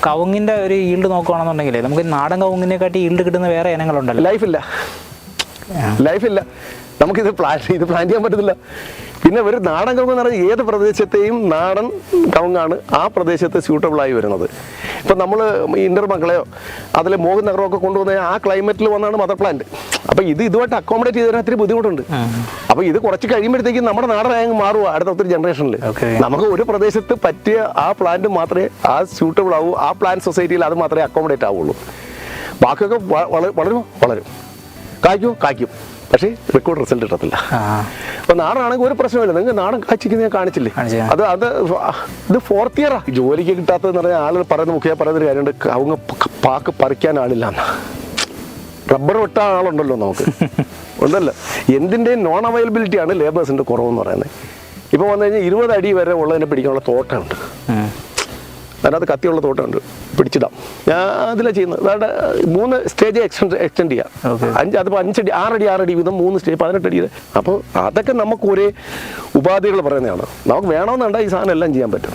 കവുങ്ങിന്റെ ഒരു ഈൽഡ് നോക്കുകയാണെന്നുണ്ടെങ്കിൽ നമുക്ക് നാടൻ കവുങ്ങിനെക്കാട്ടി ഈൽഡ് കിട്ടുന്ന വേറെ ഇനങ്ങളുണ്ടല്ലോ. ലൈഫില്ല നമുക്കിത് പ്ലാൻ ചെയ്യാൻ പറ്റത്തില്ല. പിന്നെ ഒരു നാടൻ കവുങ്ങ് എന്ന് പറഞ്ഞാൽ ഏത് പ്രദേശത്തെയും നാടൻ കവുങ്ങാണ് ആ പ്രദേശത്ത് സ്യൂട്ടബിളായി വരുന്നത്. ഇപ്പം നമ്മൾ ഇന്റർ മക്കളെയോ അതിൽ മോഹൻ നഗരമൊക്കെ കൊണ്ടുവന്ന ആ ക്ലൈമറ്റിൽ വന്നാണ് മദർ പ്ലാന്റ്. അപ്പം ഇതുമായിട്ട് അക്കോമഡേറ്റ് ചെയ്ത് തരാൻ ഒത്തിരി ബുദ്ധിമുട്ടുണ്ട്. അപ്പം ഇത് കുറച്ച് കഴിയുമ്പോഴത്തേക്കും നമ്മുടെ നാടനായി മാറുക അടുത്ത ഒത്തിരി ജനറേഷനിൽ. നമുക്ക് ഒരു പ്രദേശത്ത് പറ്റിയ ആ പ്ലാന്റ് മാത്രമേ ആ സ്യൂട്ടബിൾ ആവൂ, ആ പ്ലാന്റ് സൊസൈറ്റിയിൽ അത് മാത്രമേ അക്കോമഡേറ്റ് ആവുള്ളൂ. ബാക്കിയൊക്കെ വളരും കായ്ക്കും, പക്ഷേ റെക്കോർഡ് റിസൾട്ട് കിട്ടത്തില്ല. അപ്പൊ നാടാണെങ്കിൽ ഒരു പ്രശ്നമില്ല, നിങ്ങൾക്ക് നാടൻ കാച്ചിക്ക് ഞാൻ കാണിച്ചില്ലേ, ഇത് 4th ഇയറാ. ജോലിക്ക് കിട്ടാത്തതെന്ന് പറഞ്ഞാൽ ആളുകൾ പറയുന്ന മുഖ്യ പറയുന്നൊരു കാര്യമുണ്ട്, കവുങ്ങ് പാക്ക് പറിക്കാൻ ആളില്ല. റബ്ബർ വെട്ടാൻ ആളുണ്ടല്ലോ നമുക്ക് ഉണ്ടല്ലോ. എന്തിൻ്റെയും നോൺ അവൈലബിലിറ്റിയാണ് ലേബേഴ്സിന്റെ കുറവെന്ന് പറയുന്നത്. ഇപ്പൊ വന്നു കഴിഞ്ഞാൽ 20 അടി വരെ ഉള്ളതിനെ പിടിക്കാനുള്ള തോട്ടമുണ്ട്, അതിനകത്ത് കത്തിയുള്ള തോട്ടമുണ്ട്, പിടിച്ചിടാം. ഞാൻ അതിലാണ് ചെയ്യുന്നത്. അതായത് 3 സ്റ്റേജ് എക്സ്റ്റെൻഡ് ചെയ്യാം. 5 അടി 6 അടി വീതം 3 സ്റ്റേജ് 18 അടി. അപ്പോൾ അതൊക്കെ നമുക്ക് ഒരേ ഉപാധികൾ പറയുന്നതാണ്. നമുക്ക് വേണമെന്നുണ്ടെങ്കിൽ ഈ സാധനം എല്ലാം ചെയ്യാൻ പറ്റും.